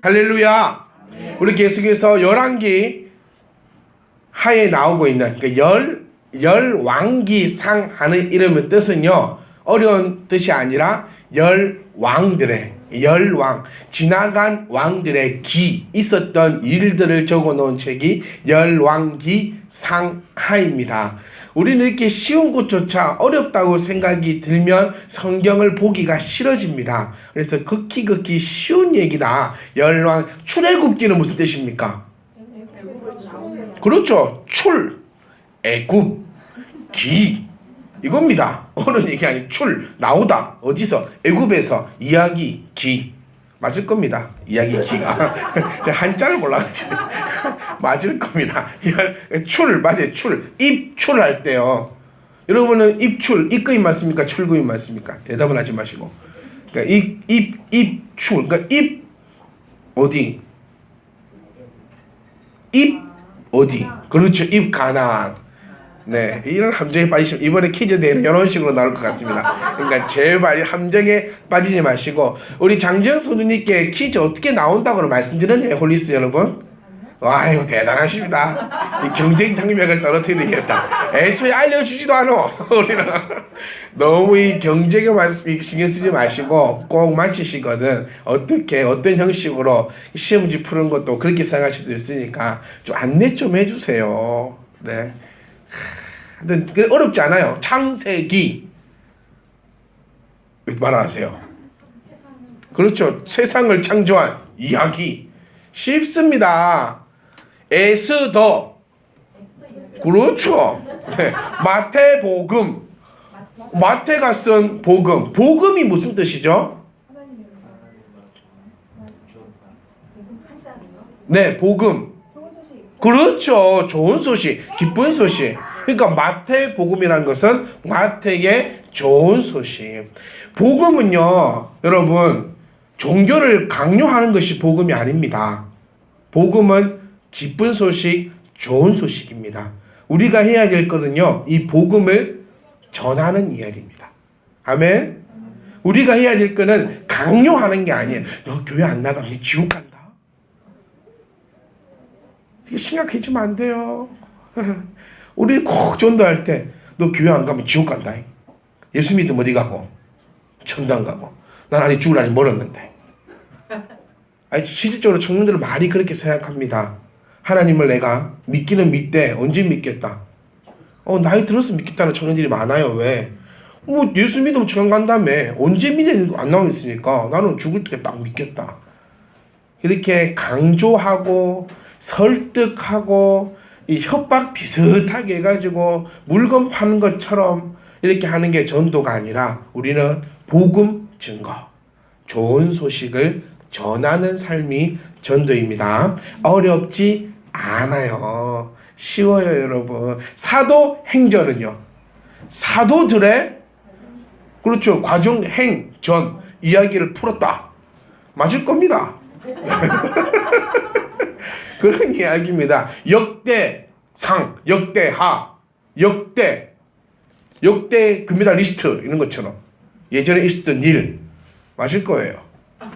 할렐루야. 우리 계속해서 열왕기 하에 나오고 있는 그 열왕기상 하는 이름의 뜻은요, 어려운 뜻이 아니라 열왕들의, 열왕, 지나간 왕들의 기, 있었던 일들을 적어놓은 책이 열왕기상하입니다. 우리는 이렇게 쉬운 것조차 어렵다고 생각이 들면 성경을 보기가 싫어집니다. 그래서 극히 쉬운 얘기다. 열왕, 출애굽기는 무슨 뜻입니까? 그렇죠. 출, 애굽, 기, 이겁니다. 어려운 얘기 아니고 출, 나오다. 어디서? 애굽에서. 이야기, 기. 맞을 겁니다. 이야기, 기가. 제가 한자를 몰라가지고 맞을 겁니다. 출, 맞아요. 출. 입출할 때요. 여러분은 입출, 입구인 맞습니까? 출구인 맞습니까? 대답은 하지 마시고. 그러니까 입출. 그러니까 입 어디? 입 어디? 그렇죠. 입 가나안. 네, 이런 함정에 빠지시면 이번에 퀴즈 대회는 이런 식으로 나올 것 같습니다. 그러니까 제발 함정에 빠지지 마시고, 우리 장지영 선생님께 퀴즈 어떻게 나온다고 말씀드렸네요, 홀리스 여러분. 와, 이거 대단하십니다. 이 경쟁 장벽을 떨어뜨리겠다. 애초에 알려주지도 않아. 우리는 너무 이 경쟁에 신경 쓰지 마시고 꼭 맞히시거든. 어떻게 어떤 형식으로 시험지 푸는 것도 그렇게 생각하실 수 있으니까 좀 안내 좀 해주세요. 네. 근데 어렵지 않아요. 창세기 말 안 하세요? 그렇죠. 세상을 창조한 이야기 쉽습니다. 에스더, 그렇죠. 네. 마태복음, 마태가 쓴 복음, 복음이 무슨 뜻이죠? 네, 복음. 그렇죠. 좋은 소식, 기쁜 소식. 그러니까 마태복음이라는 것은 마태의 좋은 소식. 복음은요, 여러분, 종교를 강요하는 것이 복음이 아닙니다. 복음은 기쁜 소식, 좋은 소식입니다. 우리가 해야 될 것은요, 이 복음을 전하는 일입니다. 아멘. 우리가 해야 될 것은 강요하는 게 아니에요. 너 교회 안 나가면 지옥 간다. 이게 심각해지면 안 돼요. 우리 꼭 전도할 때 너 교회 안 가면 지옥 간다. 예수 믿으면 어디 가고? 천당 가고. 난 아직 죽을 날이 멀었는데. 아니, 실질적으로 청년들은 많이 그렇게 생각합니다. 하나님을 내가 믿기는 믿되 언제 믿겠다. 나이 들어서 믿겠다는 청년들이 많아요. 왜? 예수 믿으면 천당 간다며. 언제 믿어? 안 나와 있으니까 나는 죽을 때 딱 믿겠다. 이렇게 강조하고 설득하고 이 협박 비슷하게 해가지고 물건 파는 것처럼 이렇게 하는 게 전도가 아니라, 우리는 복음 증거, 좋은 소식을 전하는 삶이 전도입니다. 어렵지 않아요. 쉬워요, 여러분. 사도행전은요, 사도들의, 그렇죠, 과정, 행, 전 이야기를 풀었다. 맞을 겁니다. 그런 이야기입니다. 역대상, 역대하, 역대 금메달 리스트 이런 것처럼 예전에 있었던 일 맞을 거예요.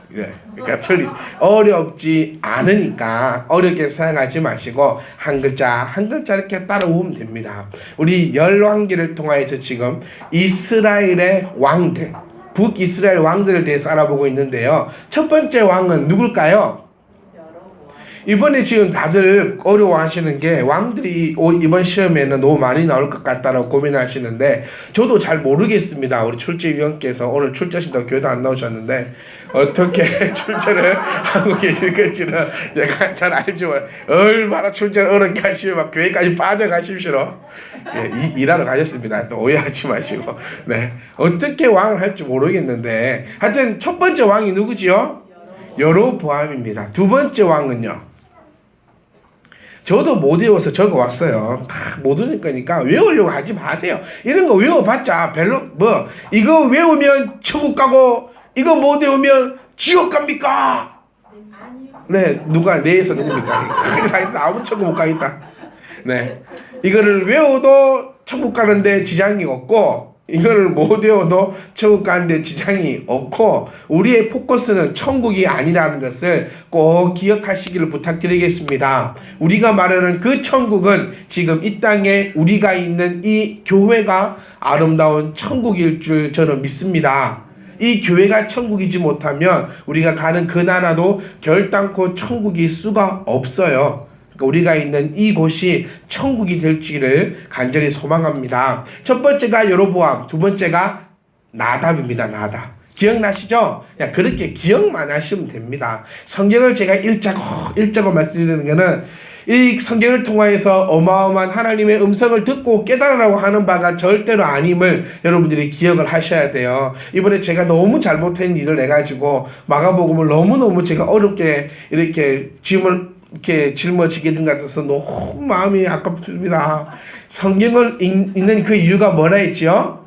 네, 그러니까 어렵지 않으니까 어렵게 생각하지 마시고 한 글자 한 글자 이렇게 따라오면 됩니다. 우리 열왕기를 통해서 지금 이스라엘의 왕들, 북이스라엘 왕들에 대해서 알아보고 있는데요. 첫 번째 왕은 누굴까요? 이번에 지금 다들 어려워하시는 게, 왕들이 이번 시험에는 너무 많이 나올 것 같다라고 고민하시는데, 저도 잘 모르겠습니다. 우리 출제위원께서 오늘 출제하신다고 교회도 안 나오셨는데 어떻게 출제를 하고 계실 건지는 제가 잘 알죠. 얼마나 출제를 어렵게 하시면 막 교회까지 빠져가십시오. 예, 일하러 가셨습니다. 또 오해하지 마시고. 네, 어떻게 왕을 할지 모르겠는데, 하여튼 첫 번째 왕이 누구지요? 여로보암입니다. 두 번째 왕은요, 저도 못 외워서 적어왔어요. 못 외우니까 외우려고 하지 마세요. 이런 거 외워봤자 별로, 이거 외우면 천국 가고 이거 못 외우면 지옥 갑니까? 네, 누가 내에서 누굽니까? 아무 천국 못 가겠다. 네, 이거를 외워도 천국 가는데 지장이 없고, 이거를 못 외워도 천국 가는데 지장이 없고, 우리의 포커스는 천국이 아니라는 것을 꼭 기억하시기를 부탁드리겠습니다. 우리가 말하는 그 천국은 지금 이 땅에 우리가 있는 이 교회가 아름다운 천국일 줄 저는 믿습니다. 이 교회가 천국이지 못하면 우리가 가는 그 나라도 결단코 천국일 수가 없어요. 우리가 있는 이곳이 천국이 될지를 간절히 소망합니다. 첫 번째가 여로보암, 두 번째가 나답입니다. 나답. 기억나시죠? 그냥 그렇게 기억만 하시면 됩니다. 성경을 제가 읽자고 말씀드리는 것은 이 성경을 통하여서 어마어마한 하나님의 음성을 듣고 깨달으라고 하는 바가 절대로 아님을 여러분들이 기억을 하셔야 돼요. 이번에 제가 너무 잘못한 일을 해가지고 마가복음을 너무너무 제가 어렵게 이렇게 이렇게 짊어지게 된 것 같아서 너무 마음이 아깝습니다. 성경을 읽는 그 이유가 뭐라 했지요?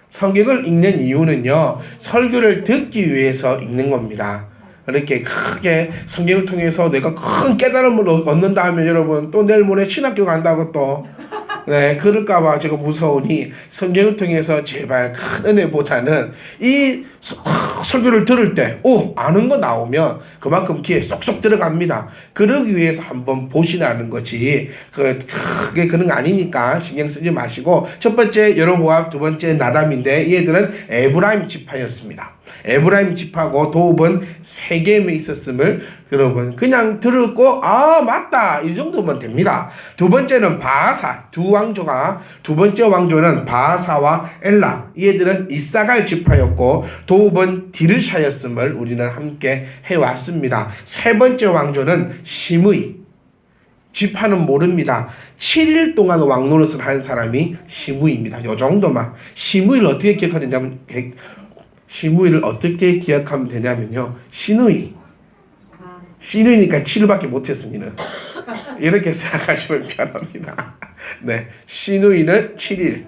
성경을 읽는 이유는요, 설교를 듣기 위해서 읽는 겁니다. 이렇게 크게 성경을 통해서 내가 큰 깨달음을 얻는다 하면 여러분 또 내일 모레 신학교 간다고 또 그럴까봐 제가 무서우니 성경을 통해서 제발 큰 은혜보다는 이 설교를 들을 때 아는 거 나오면 그만큼 귀에 쏙쏙 들어갑니다. 그러기 위해서 한번 보시라는 거지 크게 그런 거 아니니까 신경 쓰지 마시고, 첫 번째 여로보암, 두 번째 나담인데 얘들은 에브라임 지파였습니다. 에브라임 지파고 도읍은 세겜에 있었음을 여러분 그냥 들었고 맞다 이 정도면 됩니다. 두 번째는 바하사, 두 번째 왕조는 바하사와 엘라, 얘들은 이사갈 지파였고 도읍은 디르샤였음을 우리는 함께 해왔습니다. 세 번째 왕조는 시므이, 지파는 모릅니다. 7일 동안 왕노릇을 한 사람이 시므이입니다. 요 정도만. 시므이를 어떻게 기억하냐면 시므이를 어떻게 기억하면 되냐면요, 시누이니까 7일밖에 못했으니는 이렇게 생각하시면 편합니다. 시누이는 7일.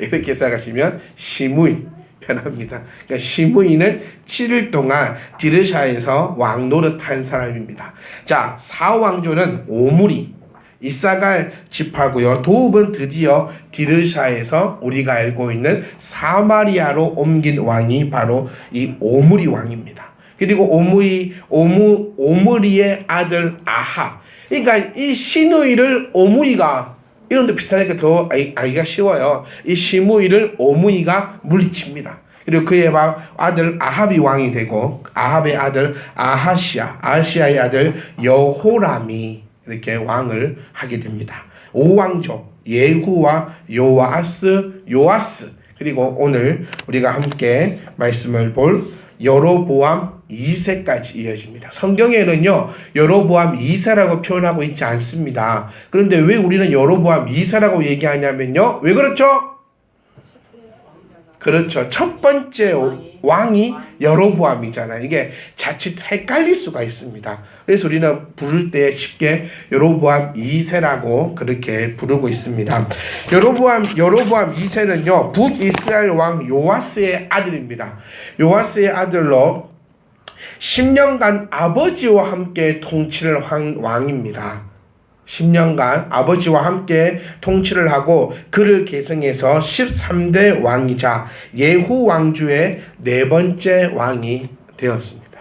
이렇게 생각하시면 시므이 편합니다. 그러니까 시므이는 7일 동안 디르샤에서 왕노릇한 사람입니다. 자, 사왕조는 오므리, 이사갈 지파고요. 도읍은 드디어 디르샤에서 우리가 알고 있는 사마리아로 옮긴 왕이 바로 이 오므리 왕입니다. 그리고 오므리의 아들 아합. 그러니까 이 시누이를 오므리가, 이런데 비슷하니까 더 알기가 쉬워요. 이 시므이를 오므리가 물리칩니다. 그리고 그의 아들 아합이 왕이 되고, 아합의 아들 아하시아의 아들 여호람이 이렇게 왕을 하게 됩니다. 5왕조 예후와 요아스, 그리고 오늘 우리가 함께 말씀을 볼 여로보암 2세까지 이어집니다. 성경에는요 여로보암 2세라고 표현하고 있지 않습니다. 그런데 왜 우리는 여로보암 2세라고 얘기하냐면요, 왜 그렇죠? 그렇죠. 첫 번째 왕이 여로보암이잖아요. 이게 자칫 헷갈릴 수가 있습니다. 그래서 우리는 부를 때 쉽게 여로보암 2세라고 그렇게 부르고 있습니다. 여로보암 2세는요 북이스라엘 왕 요아스의 아들입니다. 요아스의 아들로 10년간 아버지와 함께 통치를 한 왕입니다. 10년간 아버지와 함께 통치를 하고 그를 계승해서 13대 왕이자 예후 왕조의 4번째 왕이 되었습니다.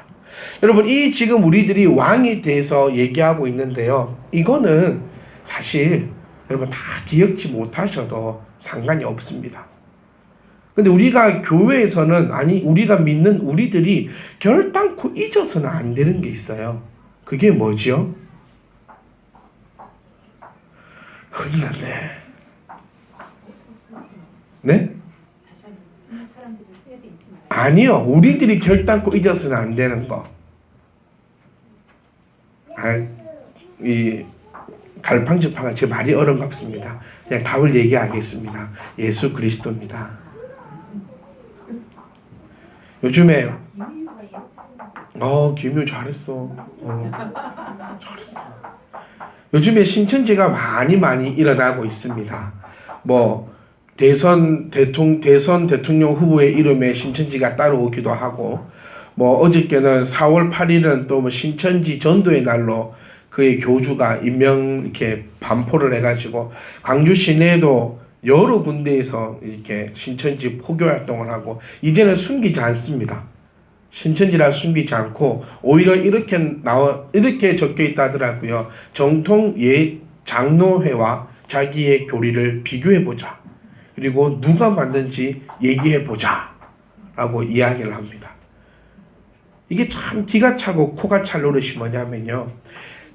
여러분, 이 지금 우리들이 왕에 대해서 얘기하고 있는데요, 이거는 사실 여러분 다 기억지 못하셔도 상관이 없습니다. 근데 우리가 교회에서는, 우리가 믿는 우리들이 결단코 잊어서는 안 되는 게 있어요. 그게 뭐지요? 큰일 났네. 네? 아니요. 우리들이 결단코 잊어서는 안 되는 거. 이 갈팡질팡한 제 말이 어렵습니다. 그냥 답을 얘기하겠습니다. 예수 그리스도입니다. 요즘에 김유 잘했어. 잘했어. 요즘에 신천지가 많이 일어나고 있습니다. 대선 대통령 후보의 이름에 신천지가 따로 오기도 하고, 어저께는 4월 8일은 또 신천지 전도의 날로 그의 교주가 임명 이렇게 반포를 해가지고 광주 시내에도 여러 군데에서 이렇게 신천지 포교 활동을 하고 이제는 숨기지 않습니다. 신천지라 숨기지 않고 오히려 이렇게 적혀 있다 하더라고요. 정통 장로회와 자기의 교리를 비교해 보자. 그리고 누가 만든지 얘기해 보자. 라고 이야기를 합니다. 이게 참 기가 차고 코가 찰 노릇이 뭐냐면요.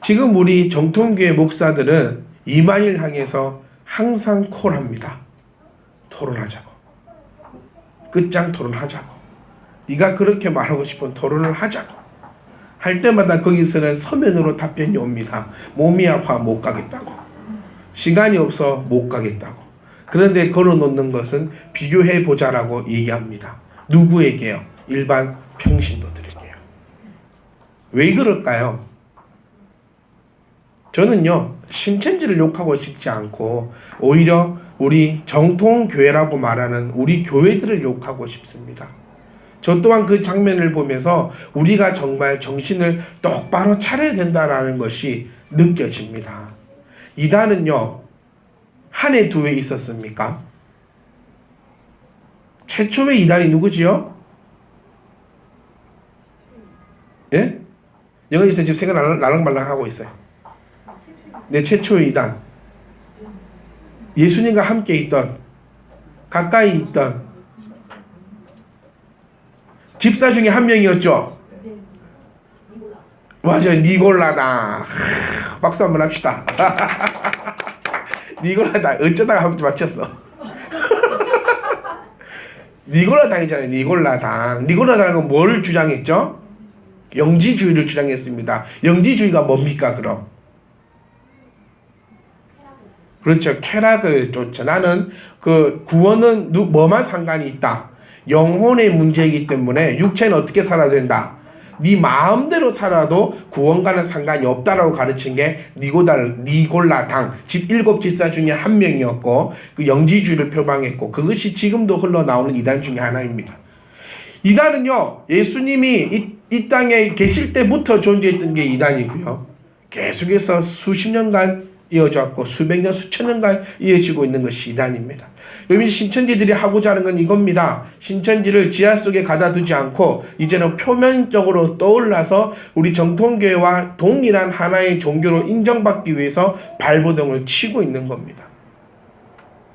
지금 우리 정통교회 목사들은 이만희를 향해서 항상 콜합니다. 토론하자고. 끝장 토론하자고. 네가 그렇게 말하고 싶은 토론을 하자고. 할 때마다 거기서는 서면으로 답변이 옵니다. 몸이 아파 못 가겠다고. 시간이 없어 못 가겠다고. 그런데 걸어놓는 것은 비교해보자라고 얘기합니다. 누구에게요? 일반 평신도들에게요. 왜 그럴까요? 저는요, 신천지를 욕하고 싶지 않고 오히려 우리 정통교회라고 말하는 우리 교회들을 욕하고 싶습니다. 저 또한 그 장면을 보면서 우리가 정말 정신을 똑바로 차려야 된다는 것이 느껴집니다. 이단은요, 한 해, 두 해 있었습니까? 최초의 이단이 누구지요? 예? 영은이 지금 생각 날랑말랑하고 있어요. 네, 최초의 이단. 예수님과 함께 있던, 가까이 있던 집사 중에 한 명이었죠. 맞아요. 니골라다. 박수 한번 합시다. 니골라다. 어쩌다가 한번 맞췄어. 니골라당이잖아요. 니골라당. 니골라당은 건 뭘 주장했죠? 영지주의를 주장했습니다. 영지주의가 뭡니까 그럼? 그렇죠. 쾌락을 쫓죠. 나는 그 구원은 뭐만 상관이 있다. 영혼의 문제이기 때문에 육체는 어떻게 살아야 된다. 네 마음대로 살아도 구원과는 상관이 없다라고 가르친 게 니골라당, 일곱 집사 중에 한 명이었고 그 영지주의를 표방했고 그것이 지금도 흘러나오는 이단 중에 하나입니다. 이단은요, 예수님이 이 땅에 계실 때부터 존재했던 게 이단이고요. 계속해서 수십 년간 이어져 왔고 수백 년, 수천 년간 이어지고 있는 것이 이단입니다. 여러분, 신천지들이 하고자 하는 건 이겁니다. 신천지를 지하 속에 가다 두지 않고 이제는 표면적으로 떠올라서 우리 정통교회와 동일한 하나의 종교로 인정받기 위해서 발버둥을 치고 있는 겁니다.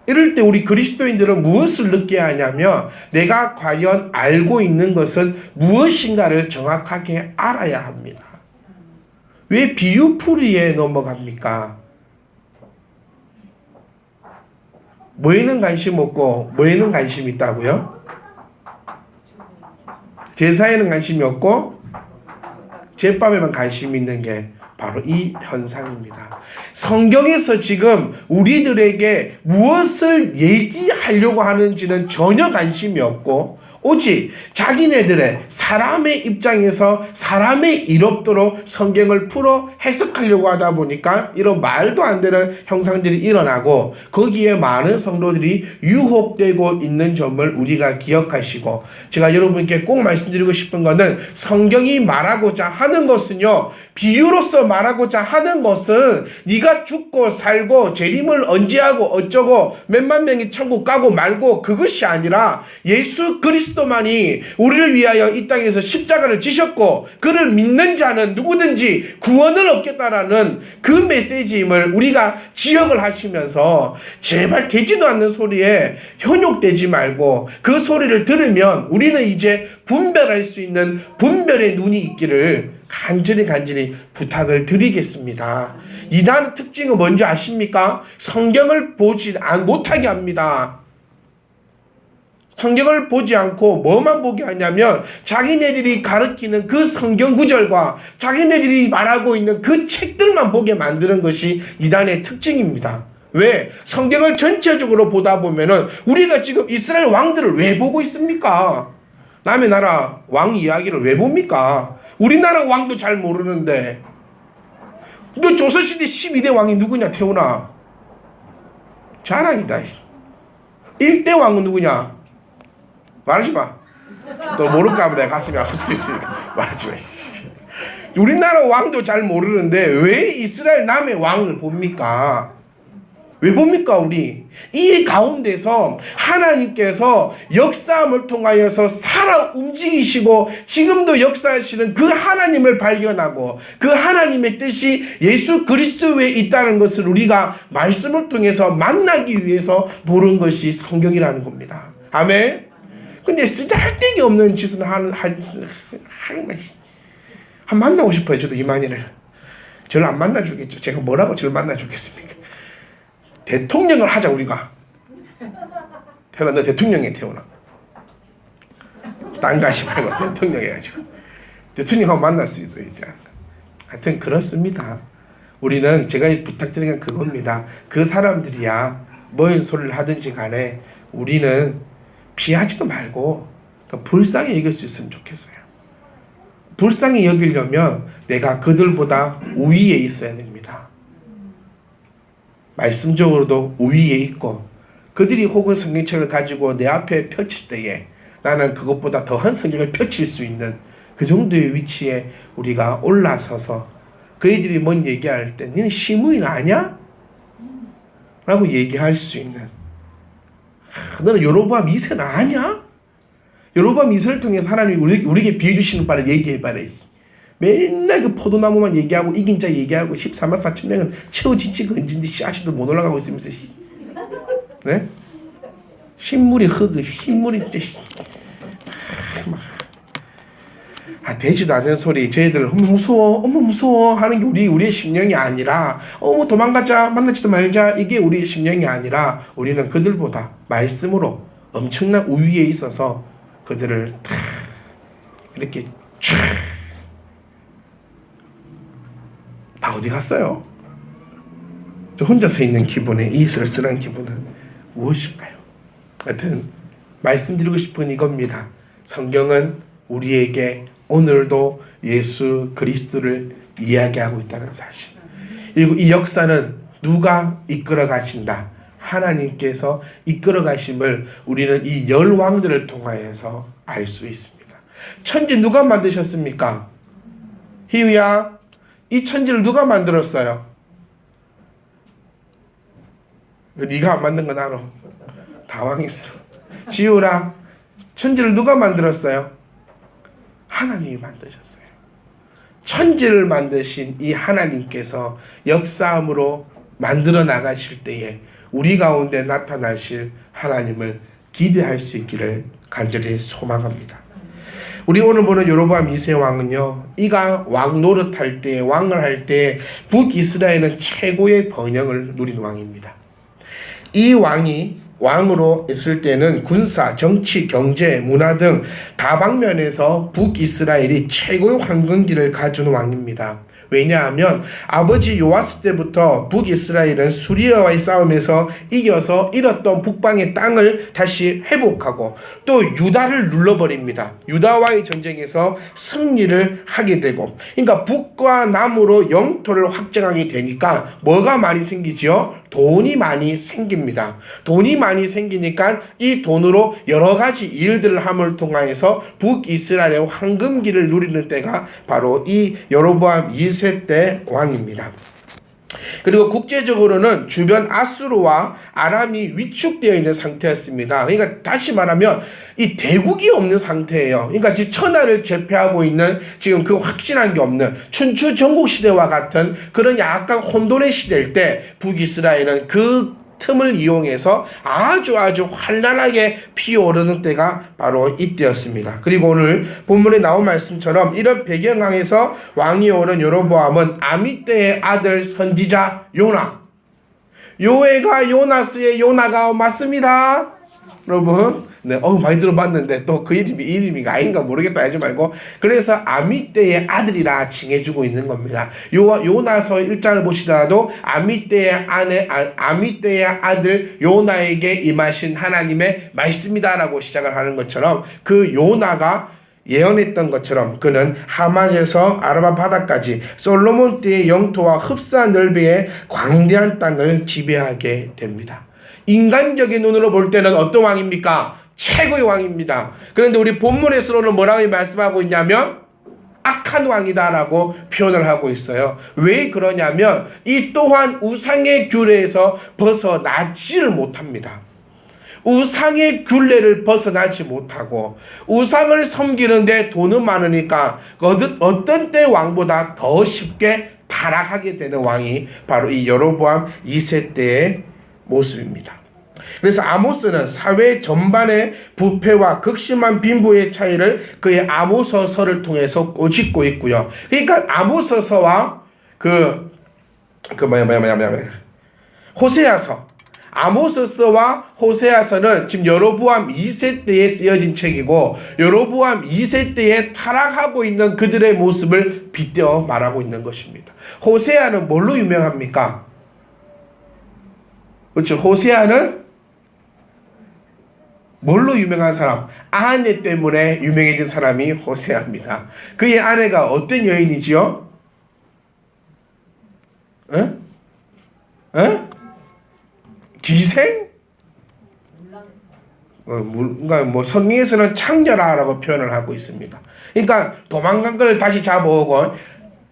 이럴 때 우리 그리스도인들은 무엇을 느껴야 하냐면 내가 과연 알고 있는 것은 무엇인가를 정확하게 알아야 합니다. 왜 비유풀이에 넘어갑니까? 뭐에는 관심 없고 뭐에는 관심 있다고요? 제사에는 관심이 없고 제밥에만 관심이 있는 게 바로 이 현상입니다. 성경에서 지금 우리들에게 무엇을 얘기하려고 하는지는 전혀 관심이 없고 오직 자기네들의 사람의 입장에서 사람의 이롭도록 성경을 풀어 해석하려고 하다 보니까 이런 말도 안 되는 형상들이 일어나고 거기에 많은 성도들이 유혹되고 있는 점을 우리가 기억하시고 제가 여러분께 꼭 말씀드리고 싶은 것은 성경이 말하고자 하는 것은요, 비유로서 말하고자 하는 것은 네가 죽고 살고 재림을 언제 하고 어쩌고 몇만 명이 천국 가고 말고 그것이 아니라 예수 그리스도만이 우리를 위하여 이 땅에서 십자가를 지셨고 그를 믿는 자는 누구든지 구원을 얻겠다라는 그 메시지임을 우리가 기억을 하시면서 제발 되지도 않는 소리에 현혹되지 말고 그 소리를 들으면 우리는 이제 분별할 수 있는 분별의 눈이 있기를 간절히 부탁을 드리겠습니다. 이단 특징은 뭔지 아십니까? 성경을 보지 못하게 합니다. 성경을 보지 않고 뭐만 보게 하냐면 자기네들이 가르치는 그 성경 구절과 자기네들이 말하고 있는 그 책들만 보게 만드는 것이 이단의 특징입니다. 왜? 성경을 전체적으로 보다 보면은 우리가 지금 이스라엘 왕들을 왜 보고 있습니까? 남의 나라 왕 이야기를 왜 봅니까? 우리나라 왕도 잘 모르는데. 너 조선시대 12대 왕이 누구냐, 태훈아? 자랑이다. 1대 왕은 누구냐? 말하지 마. 또 모를까 하면 내가 가슴이 아플 수도 있으니까 말하지 마. 우리나라 왕도 잘 모르는데 왜 이스라엘 남의 왕을 봅니까? 왜 봅니까? 우리 이 가운데서 하나님께서 역사함을 통하여서 살아 움직이시고 지금도 역사하시는 그 하나님을 발견하고 그 하나님의 뜻이 예수 그리스도에 있다는 것을 우리가 말씀을 통해서 만나기 위해서 보는 것이 성경이라는 겁니다. 아멘. 근데 쓰잘데기 없는 짓은 한 만나고 싶어요. 저도 이만희를. 저를 안 만나주겠죠. 제가 뭐라고 저를 만나주겠습니까? 대통령을 하자 우리가. 태어나 너 대통령에 태어나. 딴 가지 말고 대통령 해가지고. 대통령하고 만날 수 있어 이제. 하여튼 그렇습니다. 우리는 제가 부탁드리는 건 그겁니다. 그 사람들이야 뭔 소리를 하든지 간에 우리는 피하지도 말고 불쌍히 여길 수 있으면 좋겠어요. 불쌍히 여기려면 내가 그들보다 우위에 있어야 됩니다. 말씀적으로도 우위에 있고 그들이 혹은 성경책을 가지고 내 앞에 펼칠 때에 나는 그것보다 더한 성경을 펼칠 수 있는 그 정도의 위치에 우리가 올라서서 그들이 뭔 얘기할 때 너는 시무인 아냐? 라고 얘기할 수 있는 너는 여로보암 2세는 아냐? 여로보암 2세를 통해서 하나님이 우리에게 비해 주시는 바를 얘기해봐라. 맨날 그 포도나무만 얘기하고 이긴 자 얘기하고 14만 4천 명은 채워지지 건진데 씨앗이도 못 올라가고 있으면서 네? 흰물이 흙, 흰물이 되지도 않는 소리 저희들 어머 무서워 하는 게 우리의 심령이 아니라 도망가자 만나지도 말자 이게 우리의 심령이 아니라 우리는 그들보다 말씀으로 엄청난 우위에 있어서 그들을 다 이렇게 다 어디 갔어요? 저 혼자 서 있는 기분에 이 쓸쓸한 기분은 무엇일까요? 하여튼 말씀드리고 싶은 이겁니다. 성경은 우리에게 오늘도 예수 그리스도를 이야기하고 있다는 사실. 그리고 이 역사는 누가 이끌어 가신다? 하나님께서 이끌어 가심을 우리는 이 열왕들을 통하여서 알 수 있습니다. 천지 누가 만드셨습니까? 희우야, 이 천지를 누가 만들었어요? 네가 안 만든 건 알아. 당황했어. 지우라, 천지를 누가 만들었어요? 하나님이 만드셨어요. 천지를 만드신 이 하나님께서 역사함으로 만들어 나가실 때에 우리 가운데 나타나실 하나님을 기대할 수 있기를 간절히 소망합니다. 우리 오늘 보는 여로보암 2세 왕은요, 이가 왕 노릇할 때, 왕을 할 때 북이스라엘은 최고의 번영을 누린 왕입니다. 이 왕이 왕으로 있을 때는 군사, 정치, 경제, 문화 등 다방면에서 북이스라엘이 최고의 황금기를 가진 왕입니다. 왜냐하면 아버지 요아스 때부터 북이스라엘은 수리아와의 싸움에서 이겨서 잃었던 북방의 땅을 다시 회복하고 또 유다를 눌러버립니다. 유다와의 전쟁에서 승리를 하게 되고, 그러니까 북과 남으로 영토를 확장하게 되니까 뭐가 많이 생기지요? 돈이 많이 생깁니다. 돈이 많이 생기니까 이 돈으로 여러 가지 일들을 함을 통하여서 북이스라엘의 황금기를 누리는 때가 바로 이 여로보암 2세 때 왕입니다. 그리고 국제적으로는 주변 아수르와 아람이 위축되어 있는 상태였습니다. 그러니까 다시 말하면 이 대국이 없는 상태예요. 그러니까 지금 천하를 제패하고 있는 지금 그 확실한 게 없는 춘추 전국시대와 같은 그런 약간 혼돈의 시대일 때 북이스라엘은 그 틈을 이용해서 아주 환란하게 피어오르는 때가 바로 이때였습니다. 그리고 오늘 본문에 나온 말씀처럼 이런 배경하에서 왕이 오른 여로보암은 아미떼의 아들 선지자 요나, 요해가 요나스의 요나가 맞습니다. 여러분, 네, 많이 들어봤는데 또 그 이름이 아닌가 모르겠다 하지 말고, 그래서 아미떼의 아들이라 칭해주고 있는 겁니다. 요나서 1장을 보시더라도 아미떼의 아들 요나에게 임하신 하나님의 말씀이다라고 시작을 하는 것처럼, 그 요나가 예언했던 것처럼 그는 하맛에서 아라바 바다까지 솔로몬 때의 영토와 흡사 넓이의 광대한 땅을 지배하게 됩니다. 인간적인 눈으로 볼 때는 어떤 왕입니까? 최고의 왕입니다. 그런데 우리 본문에서는 뭐라고 말씀하고 있냐면 악한 왕이다라고 표현을 하고 있어요. 왜 그러냐면 이 또한 우상의 규례에서 벗어나지를 못합니다. 우상의 굴레를 벗어나지 못하고 우상을 섬기는데 돈은 많으니까 어떤 때 왕보다 더 쉽게 타락하게 되는 왕이 바로 이 여로보암 2세 때의 모습입니다. 그래서 아모스는 사회 전반의 부패와 극심한 빈부의 차이를 그의 아모스서를 통해서 꼬집고 있고요. 그러니까 아모스서와 호세아서, 아모스서와 호세아서는 지금 여로보암 2세 때에 쓰여진 책이고, 여로보암 2세 때에 타락하고 있는 그들의 모습을 빗대어 말하고 있는 것입니다. 호세아는 뭘로 유명합니까? 그렇죠. 호세아는 뭘로 유명한 사람? 아내 때문에 유명해진 사람이 호세아입니다. 그의 아내가 어떤 여인이지요? 기생? 그러니까 성경에서는 창녀라고 표현을 하고 있습니다. 그러니까 도망간 걸 다시 잡아오고,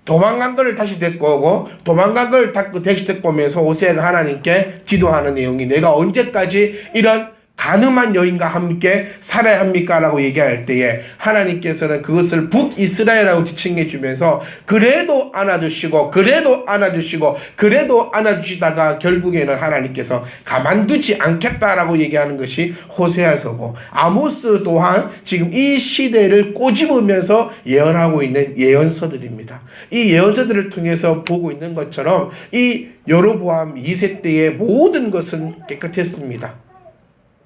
도망간 걸 다시 데리고 오고, 도망간 걸 다시 데리고 오면서 호세아가 하나님께 기도하는 내용이, 내가 언제까지 이런 가늠한 여인과 함께 살아야 합니까? 라고 얘기할 때에 하나님께서는 그것을 북이스라엘이라고 지칭해 주면서 그래도 안아주시고 그래도 안아주시고 그래도 안아주시다가 결국에는 하나님께서 가만두지 않겠다라고 얘기하는 것이 호세아서고, 아모스 또한 지금 이 시대를 꼬집으면서 예언하고 있는 예언서들입니다. 이 예언서들을 통해서 보고 있는 것처럼 이 여로보암 2세 때의 모든 것은 깨끗했습니다.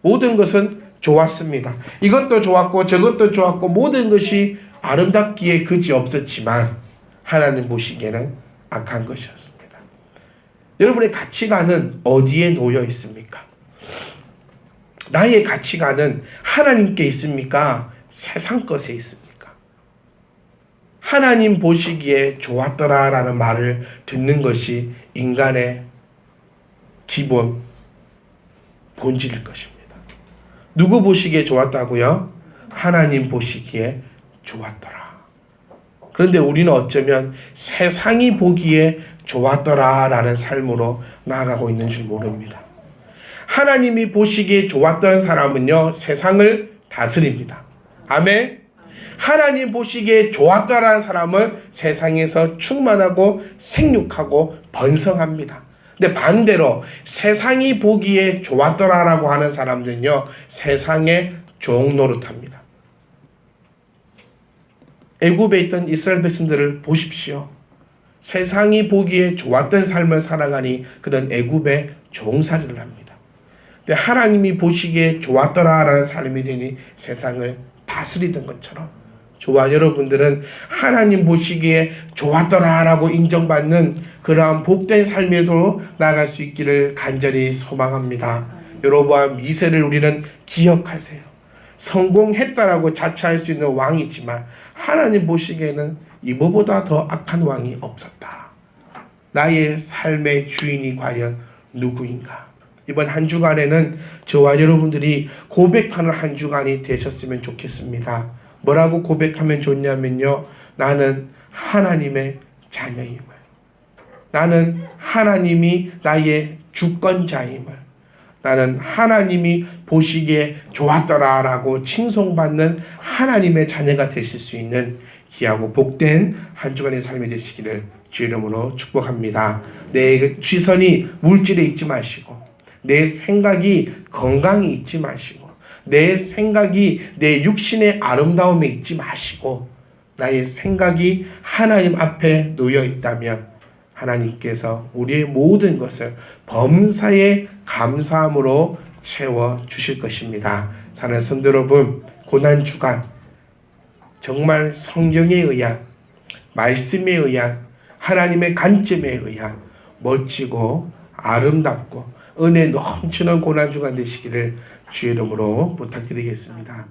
모든 것은 좋았습니다. 이것도 좋았고 저것도 좋았고 모든 것이 아름답기에 그지 없었지만 하나님 보시기에는 악한 것이었습니다. 여러분의 가치관은 어디에 놓여 있습니까? 나의 가치관은 하나님께 있습니까? 세상 것에 있습니까? 하나님 보시기에 좋았더라라는 말을 듣는 것이 인간의 기본 본질일 것입니다. 누구 보시기에 좋았다고요? 하나님 보시기에 좋았더라. 그런데 우리는 어쩌면 세상이 보기에 좋았더라라는 삶으로 나아가고 있는 줄 모릅니다. 하나님이 보시기에 좋았던 사람은요, 세상을 다스립니다. 아멘. 하나님 보시기에 좋았더라는 사람은 세상에서 충만하고 생육하고 번성합니다. 근데 반대로 세상이 보기에 좋았더라라고 하는 사람들은요, 세상의 종 노릇합니다. 애굽에 있던 이스라엘 백성들을 보십시오. 세상이 보기에 좋았던 삶을 살아가니 그런 애굽의 종살이를 합니다. 근데 하나님이 보시기에 좋았더라라는 삶이 되니 세상을 다스리던 것처럼, 저와 여러분들은 하나님 보시기에 좋았더라라고 인정받는 그러한 복된 삶에도 나아갈 수 있기를 간절히 소망합니다. 여로보암 2세를 우리는 기억하세요. 성공했다라고 자처할 수 있는 왕이지만 하나님 보시기에는 이보다 더 악한 왕이 없었다. 나의 삶의 주인이 과연 누구인가? 이번 한 주간에는 저와 여러분들이 고백하는 한 주간이 되셨으면 좋겠습니다. 뭐라고 고백하면 좋냐면요, 나는 하나님의 자녀임을, 나는 하나님이 나의 주권자임을, 나는 하나님이 보시기에 좋았더라라고 칭송받는 하나님의 자녀가 되실 수 있는 귀하고 복된 한 주간의 삶이 되시기를 주의 이름으로 축복합니다. 내 시선이 물질에 있지 마시고, 내 생각이 건강에 있지 마시고, 내 생각이 내 육신의 아름다움에 있지 마시고, 나의 생각이 하나님 앞에 놓여 있다면 하나님께서 우리의 모든 것을 범사에 감사함으로 채워주실 것입니다. 사랑하는 성도 여러분, 고난주간 정말 성경에 의한, 말씀에 의한, 하나님의 관점에 의한 멋지고 아름답고 은혜 넘치는 고난주간 되시기를 주의 이름으로 부탁드리겠습니다.